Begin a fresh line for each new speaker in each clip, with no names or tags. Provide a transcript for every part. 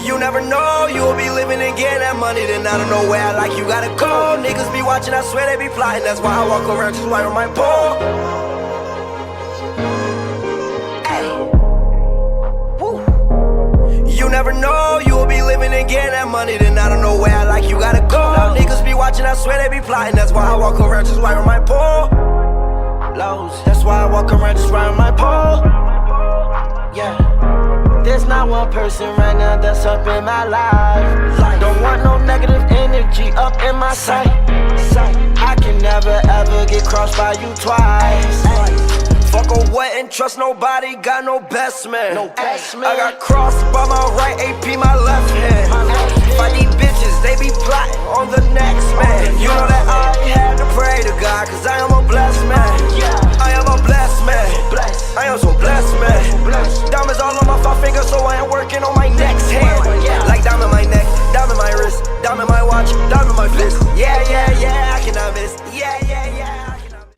You never know, you'll be living and getting that money, then out of nowhere, like you gotta go. Niggas be watching, I swear they be plotting. That's why I walk around just right on my pole. Ay. Woo. You never know, you'll be living and getting that money, then out of nowhere, like you gotta go. Niggas be watching, I swear they be plotting. That's why I walk around just right on my pole. That's why I walk around just right on my pole. Yeah. There's not one person right now that's up in my life. Don't want no negative energy up in my sight. I can never ever get crossed by you twice. Fuck or what and trust nobody, got no best man. I got crossed by my right, AP my left hand. Fight these bitches, they be plotting on the next man. You know that I had to pray to God, cause I am a blessed man. I am a blessed man. I am so blessed man. Diamonds all on my 5 fingers, so I am working on my next hand. Like diamond my neck, diamond my wrist, diamond my watch, diamond my fist. Yeah, I cannot miss. Yeah.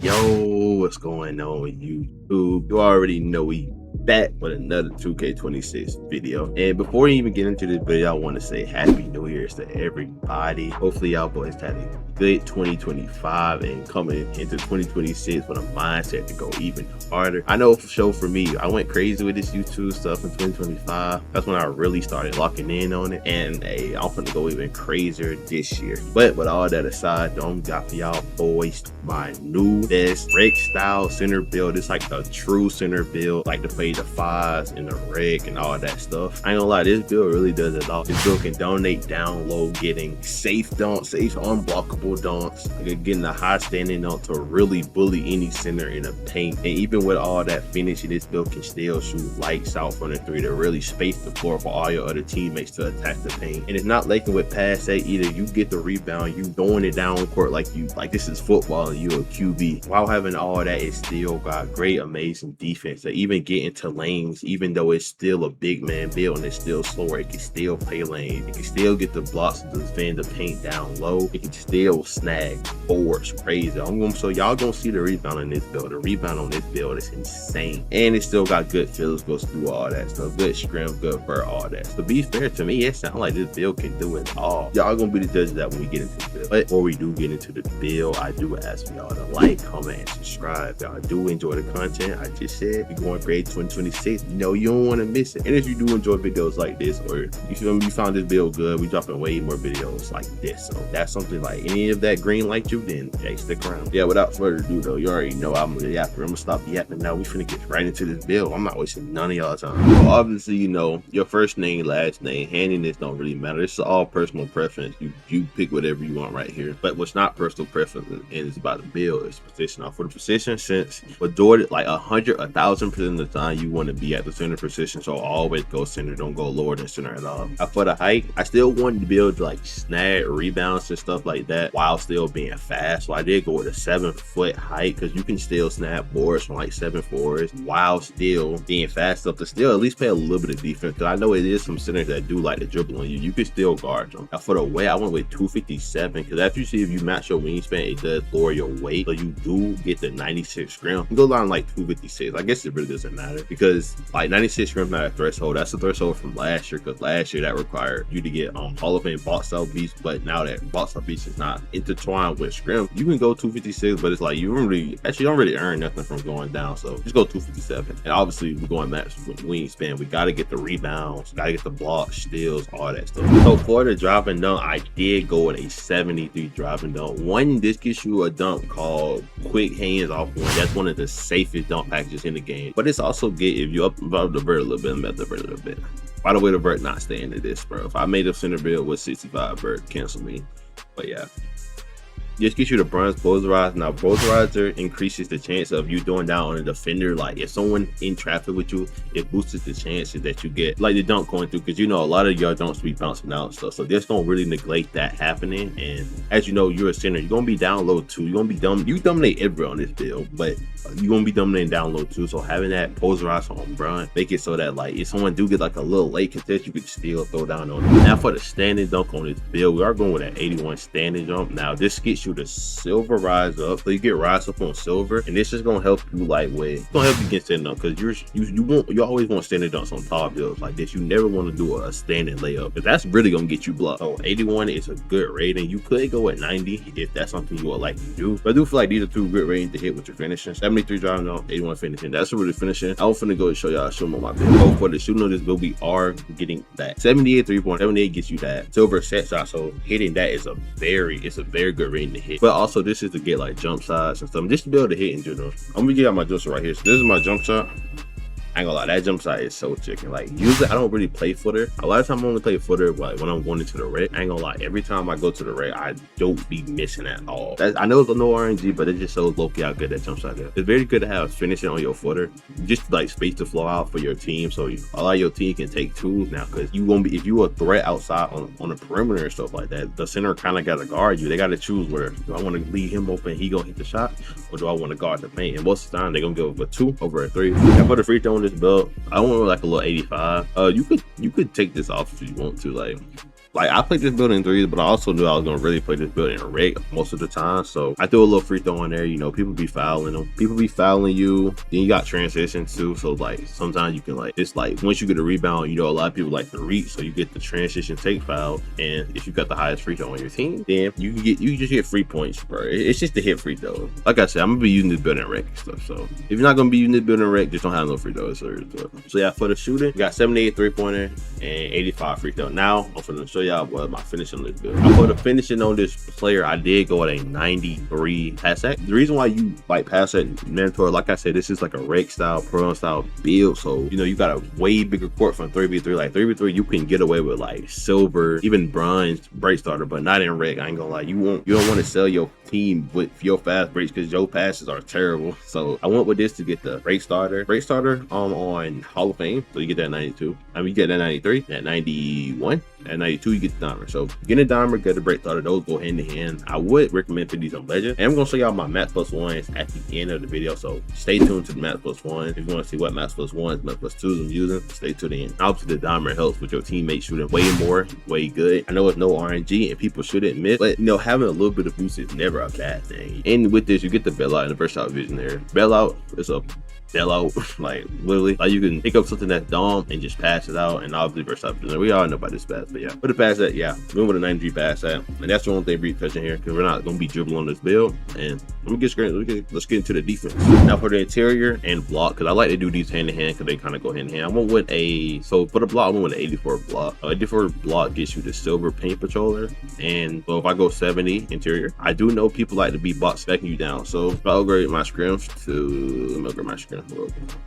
Yo, what's going on YouTube? You already know we back with another 2K26 video. And before we even get into this video, I want to say Happy New Year's to everybody. Hopefully y'all boys had a good 2025 and coming into 2026 with a mindset to go even harder. I know for me, I went crazy with this YouTube stuff in 2025. That's when I really started locking in on it, and hey, I'm gonna go even crazier this year. But with all that aside, don't got for y'all boys my new best rec style center build. It's like a true center build, like to play the 5s and the rec and all that stuff. I ain't gonna lie, this build really does it all. This build can donate down low, getting safe dunks, safe unblockable dunks, getting a high standing dunk to really bully any center in the paint. And even with all that finishing, this build can still shoot lights out from the 3 to really space the floor for all your other teammates to attack the paint. And it's not lacking with pass A either. You get the rebound, you throwing it down court like this is football and you a QB. While having all that, it still got great, amazing defense. To even get into lanes, even though it's still a big man build and it's still slower, it can still play lanes. It can still get the blocks to defend the paint down low. It can still snag boards crazy. So y'all gonna see the rebound on this build. The rebound on this build is insane. And it still got good feels, goes through all that stuff. Good scrim, good vert, all that. So to be fair, to me, it sounds like this build can do it all. Y'all gonna be the judges of that when we get into the build. But before we do get into the build, I do ask for y'all to like, comment, and subscribe. Y'all do enjoy the content. I just said we're going great 2026. You know you don't want to miss it. And if you do enjoy videos like this, or you found this build good, we dropping way more videos like this. So that's something like any of that green like you, then hey, stick around. Yeah, without further ado though, you already know I'm a yapper. I'm gonna stop yapping now. We finna get right into this build. I'm not wasting none of y'all time. So obviously, you know, your first name, last name, handiness don't really matter. This is all personal preference. You pick whatever you want right here. But what's not personal preference is about the build is position. Now for the position, since majority like 1,000% of the time you want to be at the center position, so always go center, don't go lower than center at all. Now for the height, I still wanted to build like snag rebounds and stuff like that while still being fast. So I did go with a 7-foot height because you can still snap boards from like 7-4s while still being fast enough to still at least play a little bit of defense. Because I know it is some centers that do like to dribble on you. You can still guard them. Now for the weight, I went with 257 because after you see if you match your wingspan, it does lower your weight. So you do get the 96 scrim. You go down like 256. I guess it really doesn't matter because like 96 scrim not a threshold. That's a threshold from last year because last year that required you to get Hall of Fame box out beast. But now that box out beast is not intertwined with scrim, you can go 256, but it's like you don't really earn nothing from going down. So just go 257. And obviously we're going max with wingspan. We got to get the rebounds, got to get the blocks, steals, all that stuff. So for the driving dunk, I did go with a 73 driving dunk. This gets you a dunk called quick hands off one. That's one of the safest dunk packages in the game. But it's also good if you up above the vert a little bit and up the vert a little bit. By the way, the vert not staying to this, bro. If I made a center build with 65 vert, cancel me. But yeah. Just gets you the bronze polarizer. Now polarizer increases the chance of you throwing down on a defender. Like if someone in traffic with you, it boosts the chances that you get like the dunk going through, because you know a lot of your dunks be bouncing out and stuff. So this don't really neglect that happening. And as you know, you're a center, you're gonna be down low too. You're gonna be you dominate everywhere on this build, but you're gonna be dominating down low too. So having that polarizer on bronze make it so that like if someone do get like a little late contest, you could still throw down on it. Now for the standing dunk on this build, we are going with an 81 standing jump. Now this gets gets you the silver rise up, so you get rise up on silver, and this is gonna help you lightweight. It's gonna help you get standing up because you always want standing dunks on tall builds like this. You never want to do a standing layup because that's really gonna get you blocked. So 81 is a good rating. You could go at 90 if that's something you would like to do. But I do feel like these are two good ratings to hit with your finishing. 73 driving off, 81 finishing. That's really finishing. I'm finna go show y'all show them on my build. So for the shooting of this build, we are getting that 78 3-point. 78 gets you that silver set shot. So hitting that is a very good rating to hit. But also this is to get like jump shots and stuff, just to be able to hit in general. I'm gonna get out my jump shot right here. So this is my jump shot. I ain't gonna lie, that jump shot is so chicken. Like usually I don't really play footer. A lot of time I only play footer like when I'm going into the rec. I ain't gonna lie, every time I go to the rec, I don't be missing at all. I know it's a no RNG, but it just shows low-key how good that jump shot is. It's very good to have finishing on your footer, just like space to flow out for your team, so a lot of your team can take twos now. Because you won't be, if you a threat outside on the perimeter and stuff like that, the center kind of got to guard you. They got to choose where do I want to leave him open, he gonna hit the shot, or do I want to guard the paint? And most of the time they're gonna go for 2 over a 3. And for the free throw on this belt, I want like a little 85. You could take this off if you want to. Like I played this build in 3s, but I also knew I was gonna really play this build in reg most of the time. So I threw a little free throw in there. You know, people be fouling them. People be fouling you. Then you got transitions too. So like sometimes you can like, it's like once you get a rebound, you know, a lot of people like to reach, so you get the transition take foul. And if you got the highest free throw on your team, then you just get free points, bro. It's just to hit free throws. Like I said, I'm gonna be using this build in reg and stuff. So if you're not gonna be using this build in reg, just don't have no free throws. So yeah, for the shooting, we got 78 3-pointer and 85 free throw. Now I'm gonna show y'all what my finishing on this build. For the finishing on this player, I did go at a 93 pass act. The reason why you like pass act mentor, like I said, this is like a reg style, pro style build. So you know you got a way bigger court from 3v3. Like 3v3, you can get away with like silver, even bronze break starter, but not in reg. I ain't gonna lie, you don't want to sell your team with your fast breaks because your passes are terrible. So I went with this to get the break starter on Hall of Fame. So you get that 92. I mean, you get that 93, that 91, at 92 you get the dimer. So getting a dimer, get a break starter, those go hand in hand. I would recommend putting these on legend, and I'm gonna show y'all my max plus ones at the end of the video, so stay tuned to the max plus one. If you want to see what max plus ones, max plus twos I'm using, stay to the end. Obviously the dimer helps with your teammates shooting way more, way good. I know it's no RNG and people shouldn't admit, but you know, having a little bit of boost is never a bad thing. And with this, you get the bailout and the versatile vision there. Bailout is a bailout, like literally, like you can pick up something that's dumb and just pass it out. And obviously versatile, we all know about this pass, but yeah, for the pass that, yeah, we with a 93 pass at, and that's the only thing we're touching here because we're not gonna be dribbling on this build. And let's get into the defense now. For the interior and block, because I like to do these hand in hand because they kind of go hand in hand. I went with so for the block, I went with an 84 block. 84 block gets you the silver paint patroller, and so if I go 70 interior, I do know people like to be box specking you down. So if I upgrade my scrims to, let me upgrade my scrim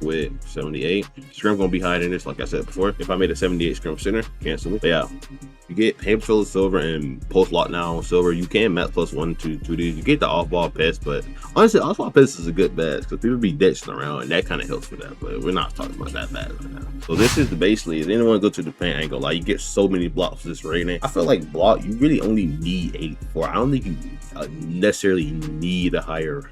with 78. Scrim gonna be higher than this, like I said before. If I made a 78 scrim center, cancel it. But yeah, you get paint patroller silver and post lockdown silver. You can max plus 1 to these. You get the off ball pest, but honestly, off ball pest is a good badge because people be ditching around, and that kind of helps with that. But we're not talking about that bad right now. So this is basically, if anyone go to the paint, I ain't gonna lie, you get so many blocks for this rating. I feel like block, you really only need 84. I don't think you necessarily need a higher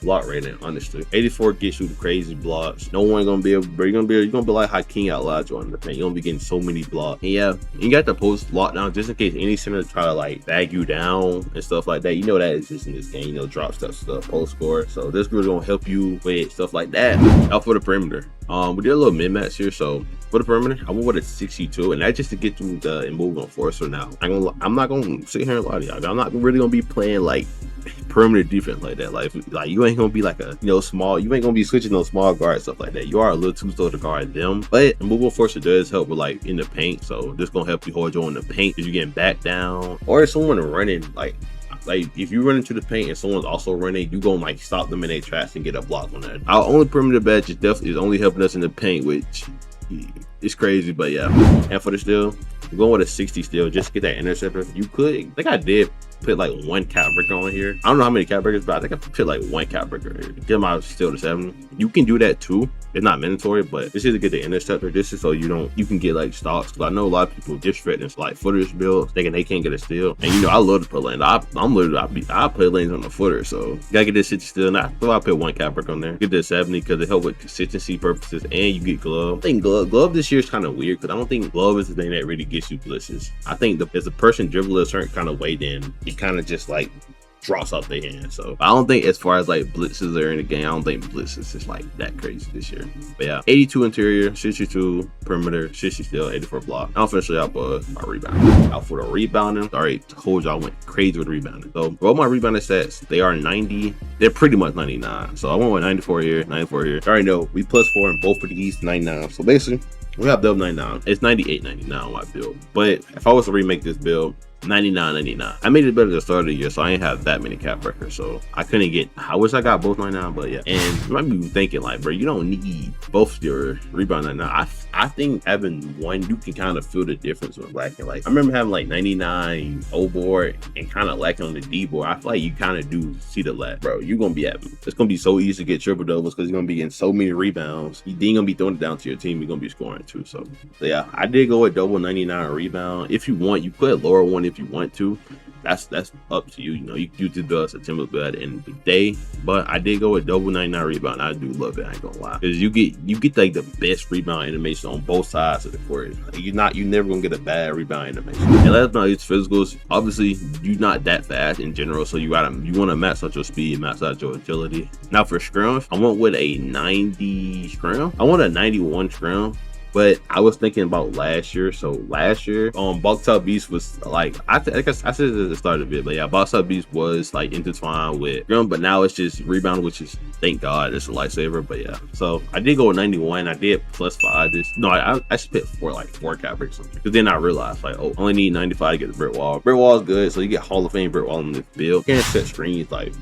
block rating, honestly. 84 gets you the crazy blocks. No one gonna be able, bro. You're gonna be like Hakeem out loud on the paint. You're gonna be getting so many blocks. And yeah, you got the post lockdown just in case any center try to like bag you down and stuff like that. You know that exists in this game, you know, drop stuff, post score. So this group gonna help you with stuff like that. Out for the perimeter, we did a little mid-match here. So for the perimeter, I went with a 62, and that's just to get through the immovable enforcer. Now I'm not gonna sit here and lie to y'all. I'm not really gonna be playing like perimeter defense like that. Like you ain't gonna be like a, you know, small, you ain't gonna be switching those small guards, stuff like that. You are a little too slow to guard them, but immovable enforcer does help with like in the paint. So this gonna help you hold you in the paint if you're getting back down, or if someone running like if you run into the paint and someone's also running, you gonna like stop them in their tracks and get a block on that. Our only perimeter badge is only helping us in the paint, which is crazy, but yeah. And for the steal, I'm going with a 60 steal just to get that interceptor. You could, I think I did put like 1 cap breaker on here. I don't know how many cap breakers, but I think I put like 1 cap breaker here. Get my steal to 70. You can do that too. It's not mandatory, but this is to get the interceptor. This is so you can get like stocks. Because I know a lot of people disrespect like footers builds, thinking they can't get a steal. And you know, I love to put lanes. I put lanes on the footer, so gotta get this 60 steal. Now I put 1 cap break on there. Get this 70 because it helps with consistency purposes, and you get glove. I think glove this year is kind of weird because I don't think glove is the thing that really gets you blitzes. I think if the person dribbles a certain kind of way, then it kind of just like drops out their hand. So I don't think as far as like blitzes are in the game, I don't think blitzes is like that crazy this year. But yeah, 82 interior, 62 perimeter, 60 steal, 84 block. I'm finna show y'all my rebounding. Out for the rebounding. Sorry, told y'all I went crazy with rebounding. So for all my rebounding stats, they are 90. They're pretty much 99. So I went with 94 here, 94 here. I already know we +4 in both of these, 99. So basically, we have double 99. It's 98, 99 on my build. But if I was to remake this build, 99, 99. I made it better at the start of the year, so I ain't have that many cap breakers. So I couldn't get, I wish I got both 99, but yeah. And you might be thinking like, bro, you don't need both your rebound 99. I think having one, you can kind of feel the difference with lacking. Like I remember having like 99 O board and kind of lacking on the D board. I feel like you kind of do see the lag, bro. You're gonna be having, it's gonna be so easy to get triple doubles because you're gonna be getting so many rebounds. You ain't gonna be throwing it down to your team. You're gonna be scoring too. So yeah, I did go with double 99 rebound. If you want, you put a lower one if you want to. That's up to you. You know, you can use the build as a timber build at the end of the day. But I did go with double 99 rebound. I do love it. I ain't gonna lie, because you get like the best rebound animation on both sides of the court. Like, you never gonna get a bad rebound animation. And last but not least, physicals. Obviously, you're not that fast in general, so you want to max out your speed, max out your agility. Now for scrims, I went with a 90 scrim. I want a 91 scrim. But I was thinking about last year. So last year, Box Out Beast was like, I said at the start of it, but yeah, Box Out Beast was like intertwined with Grim, but now it's just rebound, which is, thank God, it's a lifesaver. But yeah, so I did go with 91. I did +5 this. No, I spent four cap breaks on there. Because then I realized like, oh, I only need 95 to get the brick wall. Brick wall is good, so you get Hall of Fame brick wall in this build. You can't set screens like.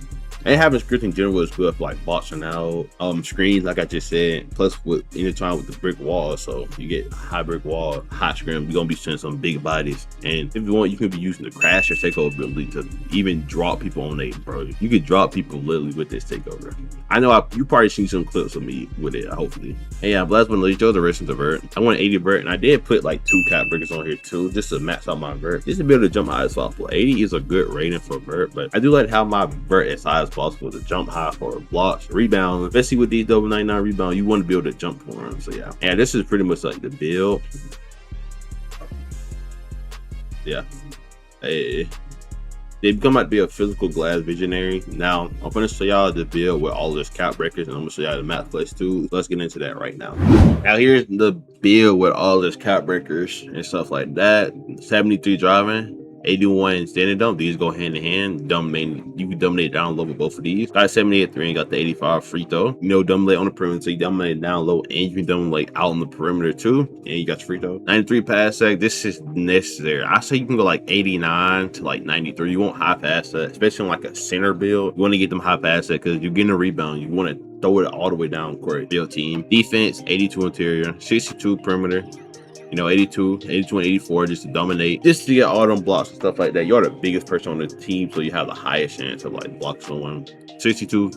And having script in general is good for like boxing out screens, like I just said, plus with intertwined with the brick wall. So you get high brick wall, high scrim, you're gonna be seeing some big bodies. And if you want, you can be using the crash or takeover ability to even drop people on a, bro. You could drop people literally with this takeover. I know you probably seen some clips of me with it, hopefully. And yeah, last but not least, the rest of the vert. I want 80 vert, and I did put like 2 cap breakers on here too, just to max out my vert. Just to be able to jump high as possible. 80 is a good rating for vert, but I do like how my vert as high as possible to jump high for blocks, rebounds, especially with these double 99 rebound. You want to be able to jump for them. So yeah, and this is pretty much like the build. Yeah, hey, they become out to be a physical glass visionary. Now I'm gonna show y'all the build with all this cap breakers, and I'm gonna show y'all the math place too. Let's get into that right now. Now here's the build with all this cap breakers and stuff like that. 73 driving, 81 standing dump. These go hand in hand. You can dominate down low with both of these. Got 78 3 and got the 85 free throw. You know, dominate on the perimeter, so you dominate down low, and you can dominate out on the perimeter too. And you got your free throw. 93 pass sec. This is necessary. I say you can go like 89 to like 93. You want high pass sec, especially on like a center build. You want to get them high pass sec because you're getting a rebound. You want to throw it all the way down court. Build team. Defense, 82 interior, 62 perimeter. You know, 82 and 84 just to dominate, just to get all them blocks and stuff like that. You're the biggest person on the team, so you have the highest chance of like block someone. 62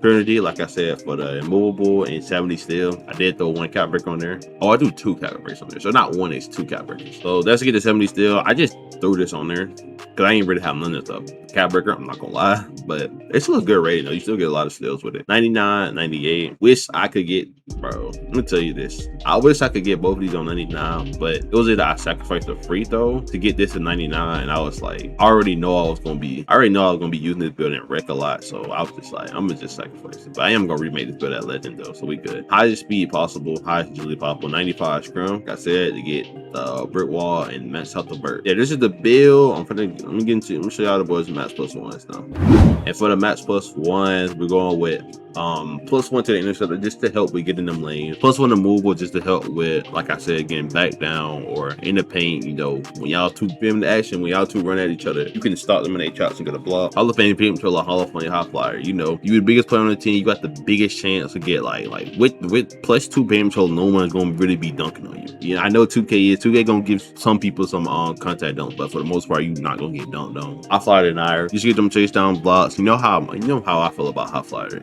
Trinity, like I said, for the immovable, and 70 steal. I did throw 1 cap break on there. Oh, I do 2 cap breaks on there, so not 1, it's 2 cap breaks. So that's to get the 70 steal. I just threw this on there because I ain't really have none of this stuff. Cap breaker, I'm not gonna lie, but it's still a good rating though. You still get a lot of steals with it. 99, 98. Wish I could get, bro, let me tell you this. I wish I could get both of these on 99, but it was either I sacrificed a free throw to get this at 99, and I was like, I already know I was gonna be using this build in wreck a lot, so I was just like, I'm gonna just sacrifice it. But I am gonna remake this build at legend though, so we good. Highest speed possible, highest agility possible, 95 scrum. Like I said, to get the brick wall and max out the vert. Yeah, this is the build. I'm gonna show y'all the boys max +1s now. And for the max +1s, we're going with +1 to the interceptor just to help with getting them lanes. +1 to move just to help with, like I said, getting back down or in the paint. You know, when y'all two film the action, when y'all two run at each other, you can stop them in their chops and get a block. Hall of Fame people to a Hall of Fame high flyer. You know, you the biggest player on the team. You got the biggest chance to get like with +2 paint control. No one's gonna really be dunking on you. Yeah, I know 2K gonna give some people some contact dunks, but for the most part, you're not gonna get dunked on. High flyer denier. You should get them chase down blocks. You know how I feel about high flyer,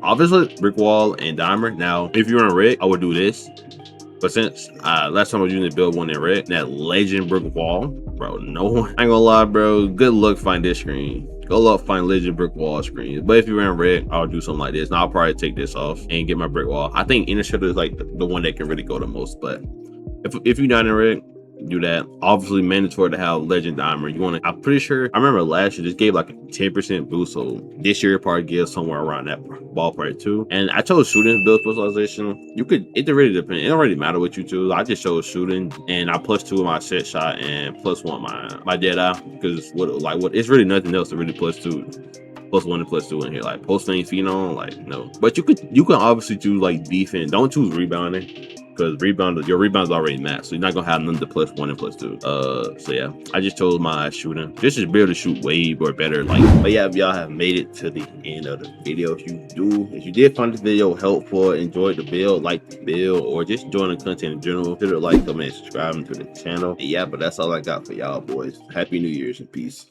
obviously brick wall and dimer. Now if you're in red, I would do this, but since last time I was using the build 1 in red, that legend brick wall, bro, no one, I ain't gonna lie, bro, good luck find this screen. Go look, find legend brick wall screens. But if you're in red, I'll do something like this. Now I'll probably take this off and get my brick wall. I think interceptor is like the one that can really go the most. But if you're not in red, do that. Obviously mandatory to have legend diamond. You want to, I'm pretty sure, I remember last year just gave like a 10% boost, so this year probably give somewhere around that ballpark too. And I chose shooting build specialization. You could, it really depends, it don't really matter what you choose. I just chose shooting, and I +2 my set shot and +1 my dead eye, because what it's really nothing else to really +2 +1 and +2 in here. Like posting phenom, like no. But you can obviously choose like defense. Don't choose rebounding, because your rebound's already maxed, so you're not gonna have none of the +1 and +2. So yeah, I just chose my shooting. Just to be able to shoot way or better. Like, but yeah, if y'all have made it to the end of the video, if you did find the video helpful, enjoyed the build, like the build, or just enjoying the content in general, consider like, comment, subscribing to the channel. And yeah, but that's all I got for y'all boys. Happy New Year's and peace.